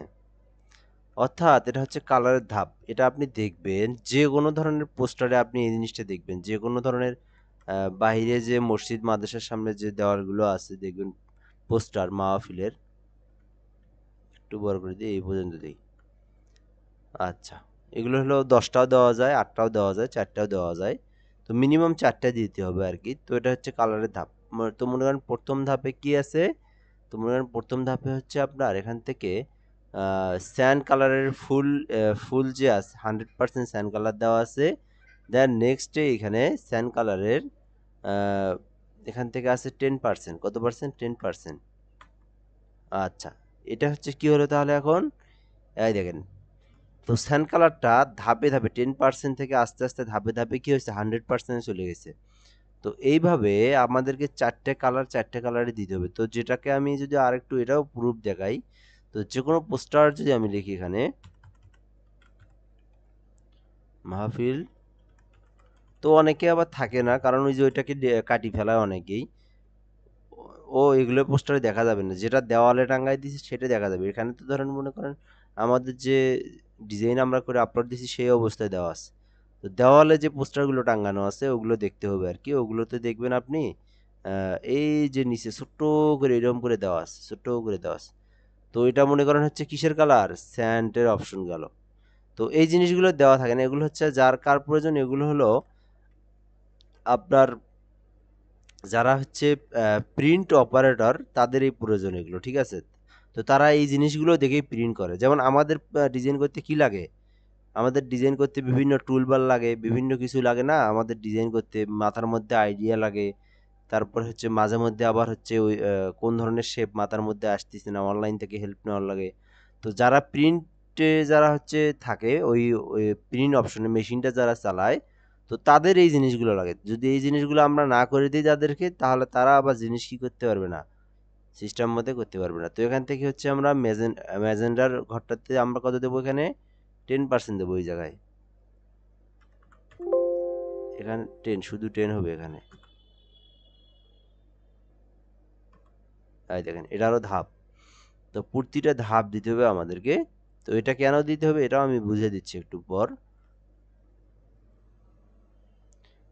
অর্থাৎ এটা হচ্ছে কালারের ধাপ। এটা আপনি দেখবেন যে কোনো ধরনের পোস্টারে, আপনি এই জিনিসটা দেখবেন যে কোনো ধরনের বাইরে যে মসজিদ মাদ্রাসার সামনে যে দেওয়ালগুলো আছে দেখবেন পোস্টার মাহফিলের, একটু বড় করে দিই, এই পর্যন্ত দিই। আচ্ছা, এগুলো হলো 10টাও দেওয়া যায়, 8টাও দেওয়া যায়, 4টাও দেওয়া যায়। তো মিনিমাম 4টা দিতে হবে আর কি। তো এটা হচ্ছে কালারের ধাপ। তো মনে করেন প্রথম ধাপে কি আছে, তো মনে করেন প্রথম ধাপে হচ্ছে আপনার এখান থেকে স্যান্ড কালারের ফুল যে আছে 100% স্যান্ড কালার দেওয়া আছে। দেন নেক্সটে এখানে স্যান্ড কালারের এখান থেকে আছে 10%, কত পার্সেন্ট, 10%। আচ্ছা, এটা হচ্ছে কি হলো তাহলে এখন, এই দেখেন, তো স্যান্ড কালারটা ধাপে ধাপে 10% থেকে আস্তে আস্তে ধাপে ধাপে কি হয়েছে, 100% চলে গেছে। তো এইভাবে আমাদেরকে 4টে কালারে দিতে হবে। তো যেটাকে আমি যদি আরেকটু এটাও প্রুফ দেখাই, তো যে কোনো পোস্টার যদি আমি লিখি এখানে মাহফিল, তো অনেকে আবার থাকে না, কারণ ওই যে ওইটাকে কাটি ফেলায় অনেকেই, ও এগুলো পোস্টারে দেখা যাবে না, যেটা দেওয়ালে টাঙ্গাই দিছি সেটা দেখা যাবে। এখানে তো ধরেন মনে করেন আমাদের যে ডিজাইন আমরা করে আপলোড দিছি সেই অবস্থায় দেওয়া আছে। তো দেওয়ালে যে পোস্টারগুলো টাঙ্গানো আছে ওগুলো দেখতে হবে আর কি। ওগুলোতে দেখবেন আপনি এই যে নিচে ছোট্ট করে এরকম করে দেওয়া আছে, ছোট্ট করে দেওয়া আছে। তো এটা মনে করেন হচ্ছে কিসের কালার, স্যান্ডের অপশন গেল। তো এই জিনিসগুলো দেওয়া থাকে না, এগুলো হচ্ছে যার কার প্রয়োজন, এগুলো হলো আপনার যারা হচ্ছে প্রিন্ট অপারেটর তাদের এই প্রয়োজন এগুলো, ঠিক আছে। তো তারা এই জিনিসগুলো দেখেই প্রিন্ট করে। যেমন আমাদের ডিজাইন করতে কি লাগে, আমাদের ডিজাইন করতে বিভিন্ন টুলবার লাগে, বিভিন্ন কিছু লাগে না আমাদের ডিজাইন করতে, মাথার মধ্যে আইডিয়া লাগে। তারপর হচ্ছে মাঝে মধ্যে আবার হচ্ছে ওই কোন ধরনের শেপ মাথার মধ্যে আসতেছে না, অনলাইন থেকে হেল্প নেওয়ার লাগে। তো যারা প্রিন্টে যারা হচ্ছে থাকে ওই প্রিন্ট অপশনে মেশিনটা যারা চালায়, তো তাদের এই জিনিসগুলো লাগে। যদি এই জিনিসগুলো আমরা না করে দিই তাদেরকে, তাহলে তারা আবার জিনিস কি করতে পারবে না, সিস্টেম মধ্যে করতে পারবে না। তো এখান থেকে হচ্ছে আমরা ম্যাজেন্ডার ঘরটাতে আমরা কত দেবো, এখানে 10% দেবো। এই জায়গায় এখানে 10, শুধু 10 হবে এখানে। এই দেখেন, এটা আরো ধাপ। তো প্রতিটা ধাপ দিতে হবে আমাদেরকে। তো এটা কেন দিতে হবে এটাও আমি বুঝিয়ে দিচ্ছি একটু পর।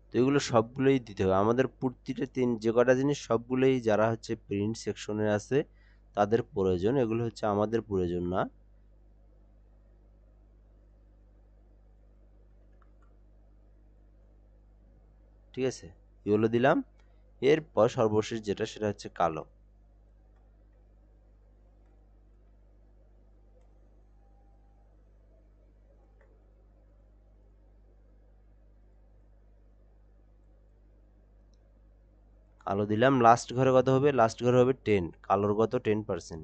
তো এগুলো সবগুলোই দিতে হবে আমাদের, প্রতিটা যে কটা জিনিস সবগুলোই যারা হচ্ছে প্রিন্ট সেকশনে আছে তাদের প্রয়োজন, এগুলো হচ্ছে আমাদের প্রয়োজন না। ঠিক আছে, এগুলো দিলাম। এরপর সর্বশেষ যেটা, সেটা হচ্ছে কালো। কালো দিলাম, লাস্ট ঘরে কত হবে, লাস্ট ঘরে হবে 10, কালোর কত 10%।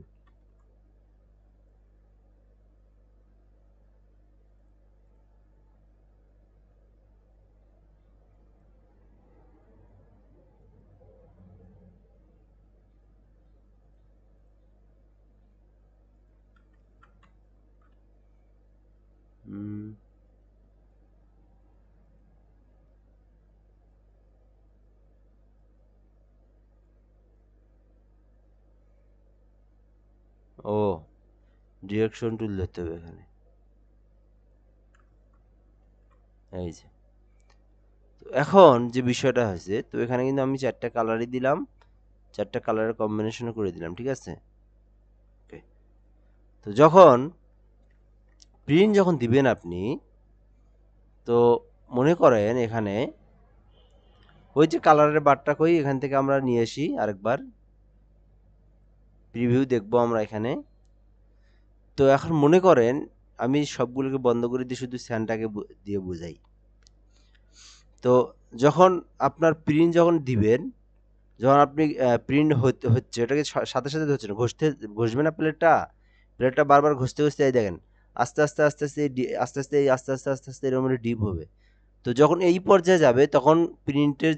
ও, ডিরেকশন টুল ধরতে হবে এখানে, এই যে। তো এখন যে বিষয়টা হয়েছে, তো এখানে কিন্তু আমি 4টা কালারই দিলাম, 4টা কালারের কম্বিনেশন করে দিলাম, ঠিক আছে। ওকে, তো যখন প্রিন্ট যখন দিবেন আপনি, তো মনে করেন এখানে ওই যে কালারের বারটা কই, এখান থেকে আমরা নিয়ে আসি আরেকবার, প্রিভিউ দেখবো আমরা এখানে। তো এখন মনে করেন আমি সবগুলোকে বন্ধ করে দিয়ে শুধু স্যানটাকে দিয়ে বোঝাই। তো যখন আপনার প্রিন্ট যখন দিবেন, যখন আপনি প্রিন্ট হচ্ছে এটাকে সাথে সাথে হচ্ছে না, ঘষবে না প্লেটটা বারবার ঘষতে ঘষতে এই দেখেন আস্তে আস্তে আস্তে আস্তে আস্তে আস্তে আস্তে আস্তে আস্তে আস্তে এরকম ডিপ হবে। তো যখন এই পর্যায়ে যাবে তখন প্রিন্টের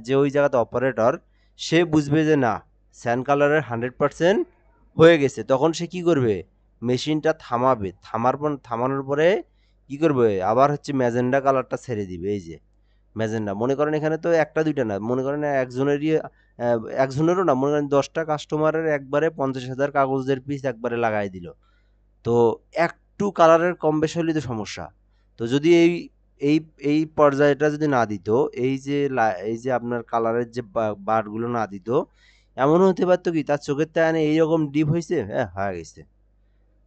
যে ওই জায়গাতে অপারেটর সে বুঝবে যে না স্যান কালারের 100% হয়ে গেছে। তখন সে কি করবে, মেশিনটা থামানোর পরে কি করবে, আবার হচ্ছে ম্যাজেন্ডা কালারটা ছেড়ে দিবে। এই যে ম্যাজেন্ডা, মনে করেন এখানে তো একটা দুইটা না, মনে করেন একজনেরও না, মনে করেন 10টা কাস্টমারের একবারে 50,000 কাগজের পিস একবারে লাগাই দিল। তো একটু কালারের কম বেশি হলেই তো সমস্যা। তো যদি এই এই পর্যায়টা যদি না দিত, এই যে আপনার কালারের যে বারগুলো না দিত, এমন হতে পারতো কি তার চোখের তায়ানে এইরকম ডিপ হয়েছে, হ্যাঁ হয়ে গেছে।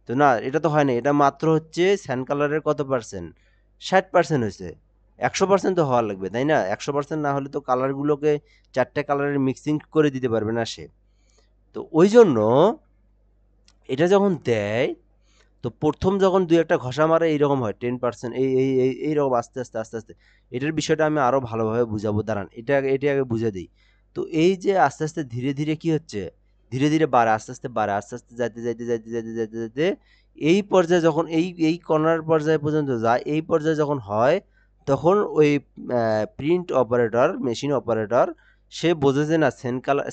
তো না, এটা তো হয় না, এটা মাত্র হচ্ছে স্যান কালারের কত পার্সেন্ট, 60% হয়েছে। 100% তো হওয়া লাগবে, তাই না? 100% না হলে তো কালারগুলোকে 4টে কালারের মিক্সিং করে দিতে পারবে না সে। তো ওই জন্য এটা যখন দেয়, তো প্রথম যখন দুই একটা ঘষা মারে এইরকম হয় 10%, এইরকম আস্তে আস্তে আস্তে আস্তে। এটার বিষয়টা আমি আরো ভালোভাবে বুঝাবো, দাঁড়ান এটা আগে বুঝে দিই। তো এই যে আস্তে আস্তে ধীরে ধীরে কি হচ্ছে, ধীরে ধীরে বাড়ে, আস্তে আস্তে বাড়ে, আস্তে আস্তে যাইতে যাইতে যাইতে যাইতে যাইতে যাইতে এই পর্যায়ে যখন এই কর্নার পর্যায়ে পর্যন্ত যায়, এই পর্যায়ে যখন হয় তখন ওই প্রিন্ট অপারেটর, মেশিন অপারেটর সে বোঝে যে না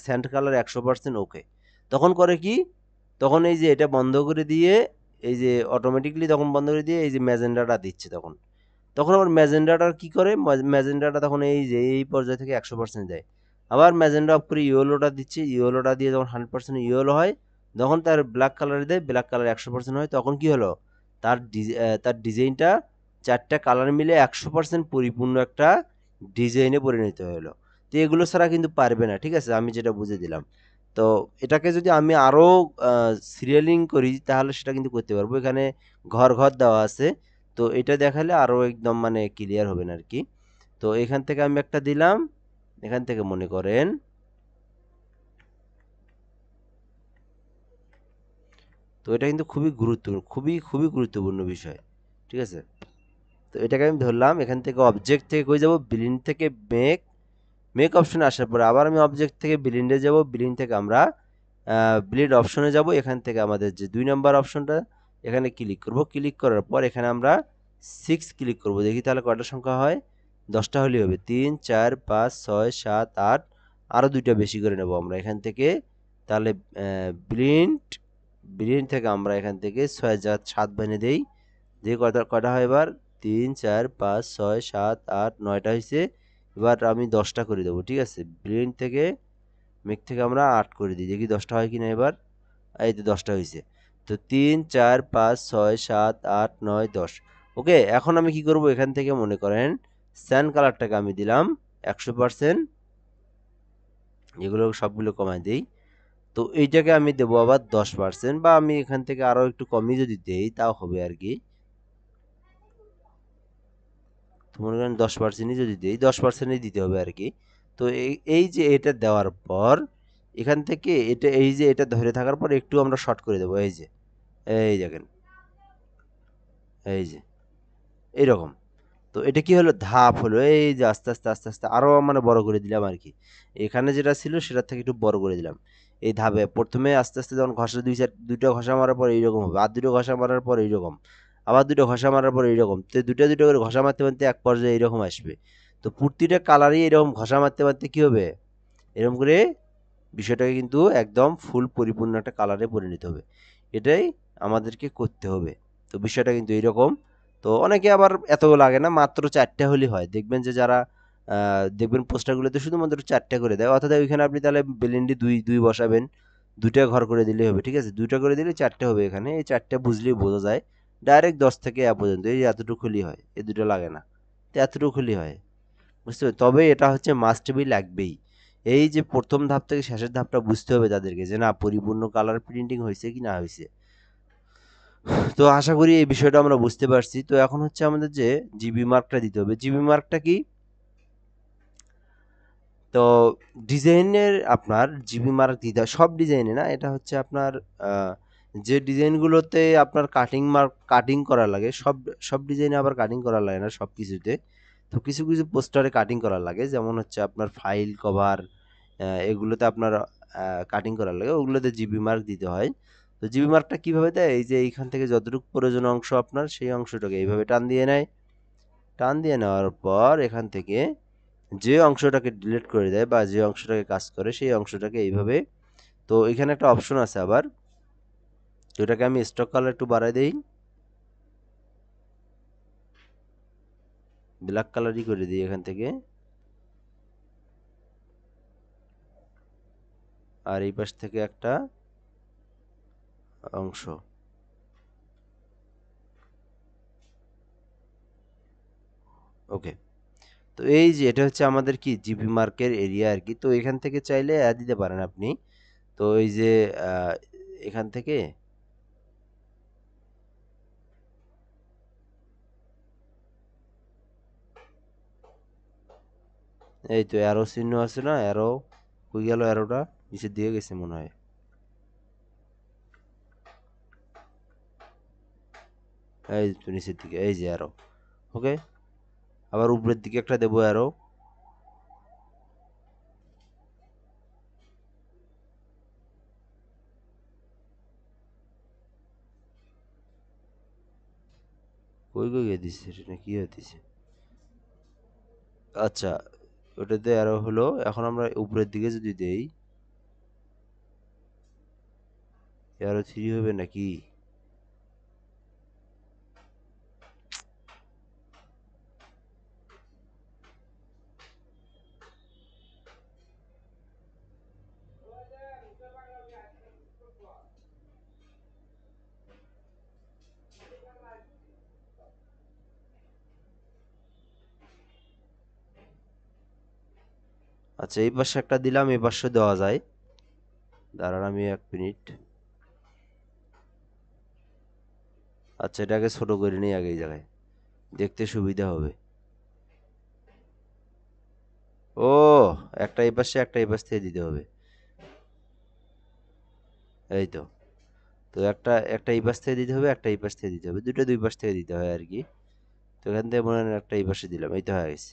স্যান্ড কালার 100% ওকে। তখন করে কি, তখন এই যে এটা বন্ধ করে দিয়ে, এই যে অটোমেটিকলি তখন বন্ধ করে দিয়ে এই যে ম্যাজেন্ডাটা দিচ্ছে, তখন তখন আবার ম্যাজেন্ডাটা কি করে, ম্যাজেন্ডাটা তখন এই যে এই পর্যায় থেকে 100% দেয়। আবার ম্যাজেন্ডা অফ করে ইয়েলোটা দিচ্ছে, ইয়েলোটা দিয়ে যখন 100% ইয়েলো হয়, যখন তার ব্ল্যাক কালার দেয়, ব্ল্যাক কালার 100% হয়, তখন কি হলো, তার ডিজাইনটা 4টা কালার মিলে 100% পরিপূর্ণ একটা ডিজাইনে পরিণত হলো। তো এগুলো ছাড়া কিন্তু পারবে না, ঠিক আছে? আমি যেটা বুঝে দিলাম। তো এটাকে যদি আমি আরো সিরিয়ালিং করি তাহলে সেটা কিন্তু করতে পারবো। এখানে ঘর ঘর দেওয়া আছে, তো এটা দেখালে আরো একদম মানে ক্লিয়ার হবে না আর কি। তো এখান থেকে আমি একটা দিলাম, এখান থেকে মনে করেন, তো এটা কিন্তু খুবই গুরুত্বপূর্ণ, খুবই খুবই গুরুত্বপূর্ণ বিষয়, ঠিক আছে? তো এটাকে আমি ধরলাম, এখান থেকে অবজেক্ট থেকে কই যাব, বিলিন থেকে মেক অপশনে আসার পরে আবার আমি অবজেক্ট থেকে বিলিন্ডে যাব, বিলিন থেকে আমরা ব্লেড অপশনে যাব। এখান থেকে আমাদের যে 2 নাম্বার অপশনটা, এখানে ক্লিক করব। ক্লিক করার পর এখানে আমরা 6 ক্লিক করব। দেখি তাহলে কয়টা সংখ্যা হয়, 10টা হলেই হবে। 3 4 5 6 7 8, আরও দুইটা বেশি করে নেব আমরা এখান থেকে। তাহলে ব্লিন্ড থেকে আমরা এখান থেকে 6 7 ভেঙে দেই, দিয়ে কয়টা কয়টা হয় এবার, 3 4 5 6 7 8 9টা হয়েছে। এবার আমি 10টা করে দেবো, ঠিক আছে? ব্লিন্ড থেকে মেক থেকে আমরা 8 করে দিই, দেখি 10টা হয় কিনা এবার। এই তো 10টা হয়েছে। তো 3 4 5 6 7 8 9 10। ওকে, এখন আমি কি করব, এখান থেকে মনে করেন স্যান কালারটাকে আমি দিলাম 100%, এগুলো সবগুলো কমাই দিই। তো এইটাকে আমি দেবো আবার 10%, বা আমি এখান থেকে আরও একটু কমই যদি দেই তাও হবে আর কি। তো মনে করেন 10%ই যদি দিই, 10%ই দিতে হবে আর কি। তো এই যে এটা দেওয়ার পর এখান থেকে এই যে এটা ধরে থাকার পর একটু আমরা শর্ট করে দেবো, এই যে এই দেখেন, এই যে এইরকম। তো এটা কি হলো, ধাপ হলো, এই যে আস্তে আস্তে আস্তে আস্তে আরো মানে বড় করে দিলাম আর কি। এখানে যেটা ছিল সেটার থেকে একটু বড় করে দিলাম। এই ধাপে প্রথমে আস্তে আস্তে যখন ঘষা দুইটা ঘষা মারার পর এইরকম হবে, আর দুটো ঘষা মারার পর এইরকম, আবার দুটো ঘষা মারার পর এইরকম। তো দুটো দুটো করে ঘষা মারতে মারতে এক পর্যায়ে এইরকম আসবে। তো প্রতিটা কালারই এরকম ঘষা মারতে মারতে কি হবে, এরকম করে বিষয়টাকে কিন্তু একদম ফুল পরিপূর্ণ একটা কালারে পরিণত হবে। এটাই আমাদেরকে করতে হবে। তো বিষয়টা কিন্তু এইরকম। তো অনেকে আবার এত লাগে না, মাত্র 4টা হলেই হয়। দেখবেন যে যারা দেখবেন পোস্টারগুলোতে শুধুমাত্র 4টা করে দেয়, অর্থাৎ ওইখানে আপনি তাহলে বেলেন্ডি দুই বসাবেন, 2টা ঘর করে দিলেই হবে, ঠিক আছে? 2টা করে দিলে 4টে হবে এখানে। এই 4টে বুঝলেই বোঝা যায়। ডাইরেক্ট 10 থেকে পর্যন্ত এই এতটুকু হলেই হয়, এই দুটো লাগে না। তো এতটুকু হলেই হয়, বুঝতে হবে। তবে এটা হচ্ছে মাস্ট বি, লাগবেই। এই যে প্রথম ধাপ থেকে শেষের ধাপটা বুঝতে হবে তাদেরকে, যে না পরিপূর্ণ কালার প্রিন্টিং হয়েছে কি না হয়েছে। তো আশা করি এই বিষয়টা আমরা বুঝতে পারছি। তো এখন হচ্ছে আমাদের যে জিবি মার্কটা দিতে হবে। জিবি মার্কটা কি, তো ডিজাইনের আপনার জিবি মার্ক দিতে হয়, সব ডিজাইনে না, এটা হচ্ছে আপনার যে ডিজাইনগুলোতে আপনার কাটিং করা লাগে, সব সব ডিজাইনে আবার কাটিং করা লাগে না সব কিছুতে। তো কিছু কিছু পোস্টারে কাটিং করা লাগে, যেমন হচ্ছে আপনার ফাইল কভার, এগুলোতে আপনার কাটিং করা লাগে, ওগুলোতে জিবি মার্ক দিতে হয়। তো জিবি মার্কটা কীভাবে দেয়, এই যে এইখান থেকে যতটুকু প্রয়োজন অংশ আপনার, সেই অংশটাকে এইভাবে টান দিয়ে নেয়। টান দিয়ে নেওয়ার পর এখান থেকে যে অংশটাকে ডিলিট করে দেয় বা যে অংশটাকে কাজ করে, সেই অংশটাকে এইভাবে, তো এখানে একটা অপশন আছে আবার, তো এটাকে আমি স্টক কালার একটু বাড়াই দেই, ব্ল্যাক কালারই করে দিই এখান থেকে। আর এই পাশ থেকে একটা অংশ, ওকে। তো এই যে এটা হচ্ছে আমাদের কি জিবি মার্কের এরিয়া আর কি। তো এখান থেকে চাইলে দিতে পারেন আপনি। তো এই যে এখান থেকে এই তো অ্যারো চিহ্ন আছে না, অ্যারো কই গেল, অ্যারোটা নিচের দিকে গেছে মনে হয়, এই তো নিচের দিকে, এই যে অ্যারো, ওকে। আবার উপরের দিকে একটা দেবো অ্যারো, কই কই গিয়ে দিচ্ছে, এটা কি হতেছে? আচ্ছা, ওটাতে অ্যারো হলো। এখন আমরা উপরের দিকে যদি দেই, অ্যারো 3 হবে নাকি? আচ্ছা, এই পাশে একটা দিলাম, এই পাশে দেওয়া যায়। দাঁড়ান আমি 1 মিনিট। আচ্ছা, এটাকে ছোট করে নিই আগে, এই জায়গায় দেখতে সুবিধা হবে। ও, একটা এই পাশে একটা এই পাশ থেকে দিতে হবে, এই তো। তো একটা একটা এই পাশ থেকে দিতে হবে, একটা এই পাশ থেকে দিতে হবে, দুটো দুই পাশ থেকে দিতে হয় আর কি। তো এখান থেকে মনে হয় একটা এই পাশে দিলাম, এই তো হয়ে গেছে।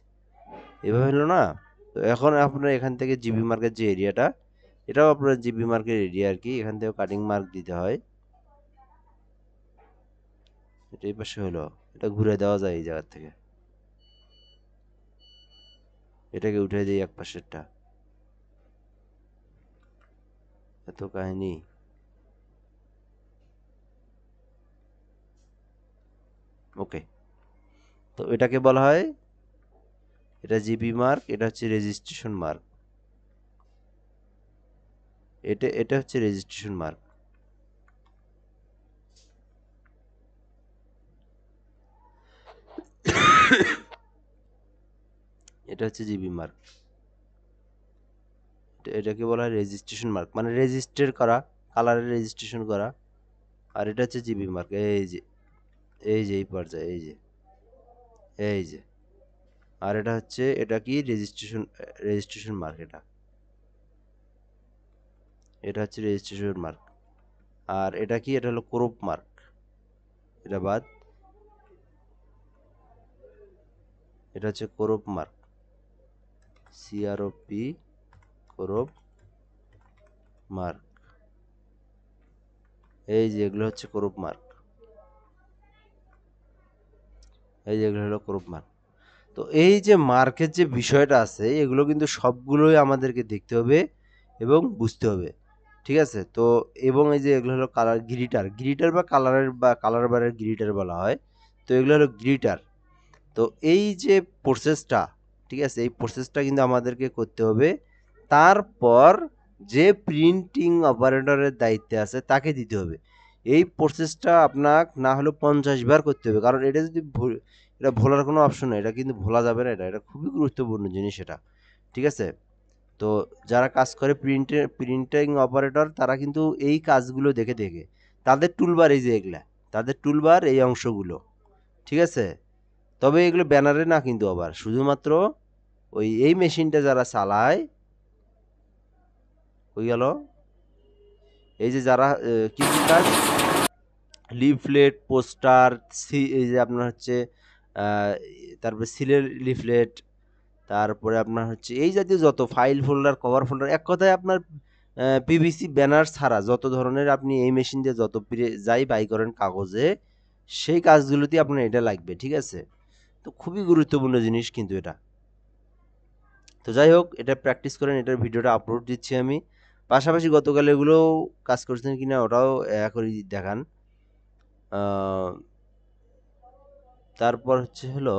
এভাবে হলো না? তো এখন আপনার এখান থেকে জিবি মার্কের যে এরিয়াটা, এটাও আপনার জিবি মার্কের এরিয়া আর কি। এখান থেকে কাটিং মার্ক দিতে হয়। এটা এই পাশে হলো, এটা ঘুরে দেওয়া যায় এই জায়গা থেকে, এটাকে উঠে দিই এক পাশেরটা। এত কাহিনী। ওকে, তো এটাকে বলা হয়, এটা জিবি মার্ক, এটা হচ্ছে রেজিস্ট্রেশন মার্ক, এটা এটা হচ্ছে রেজিস্ট্রেশন মার্ক। এটা হচ্ছে জিবি মার্ক, এটাকে বলা হয় রেজিস্ট্রেশন মার্ক, মানে রেজিস্টার করা, কালারের রেজিস্ট্রেশন করা। আর এটা হচ্ছে জিবি মার্ক, এই যে এই যে এই পর্যায়ে, এই যে এই যে। আর এটা হচ্ছে, এটা কি রেজিস্ট্রেশন মার্ক, এটা এটা হচ্ছে রেজিস্ট্রেশন মার্ক। আর এটা কি, এটা হলো ক্রপ মার্ক, এটা বাদ। এটা হচ্ছে crop mark, CROP, crop mark. এই যে এগুলো হচ্ছে ক্রপ মার্ক, এই যে এগুলো হলো ক্রপ মার্ক। তো এই যে মার্কের যে বিষয়টা আছে, এগুলো কিন্তু সবগুলোই আমাদেরকে দেখতে হবে এবং বুঝতে হবে, ঠিক আছে? তো এবং এই যে এগুলো হলো গ্রিটার বা কালার বারের গ্রিটার বলা হয়। তো এগুলো হলো গ্রিটার। তো এই যে প্রসেসটা, ঠিক আছে, এই প্রসেসটা কিন্তু আমাদেরকে করতে হবে। তারপর যে প্রিন্টিং অপারেটরের দায়িত্বে আছে তাকে দিতে হবে। এই প্রসেসটা আপনার না হলেও 50 বার করতে হবে, কারণ এটা যদি এটা ভোলার কোনো অপশন নেই, এটা কিন্তু ভোলা যাবে না, এটা এটা খুবই গুরুত্বপূর্ণ জিনিস এটা, ঠিক আছে? তো যারা কাজ করে প্রিন্টিং অপারেটর, তারা কিন্তু এই কাজগুলো দেখে দেখে, তাদের টুলবার এই যে এগুলা, তাদের টুলবার এই অংশগুলো, ঠিক আছে? তবে এগুলো ব্যানারে না, কিন্তু আবার শুধুমাত্র ওই এই মেশিনটা যারা চালায়, হয়ে গেল, এই যে যারা কি কি কাজ, লিফলেট, পোস্টার, এই যে আপনার হচ্ছে তারপরে সিলের লিফলেট, তারপরে আপনার হচ্ছে এই জাতীয় যত ফাইল ফোল্ডার, কভার ফোল্ডার, এক কথায় আপনার পিভিসি ব্যানার ছাড়া যত ধরনের আপনি এই মেশিন দিয়ে যত যাই বাই করেন কাগজে, সেই কাজগুলোতে আপনার এটা লাগবে, ঠিক আছে? তো খুবই গুরুত্বপূর্ণ জিনিস কিন্তু এটা। তো যাই হোক, এটা প্র্যাকটিস করেন, এটার ভিডিওটা আপলোড দিচ্ছি আমি। পাশাপাশি গতকাল এগুলো কাজ করছেন কিনা ওটাও করে দেখান। তারপর হচ্ছে হলো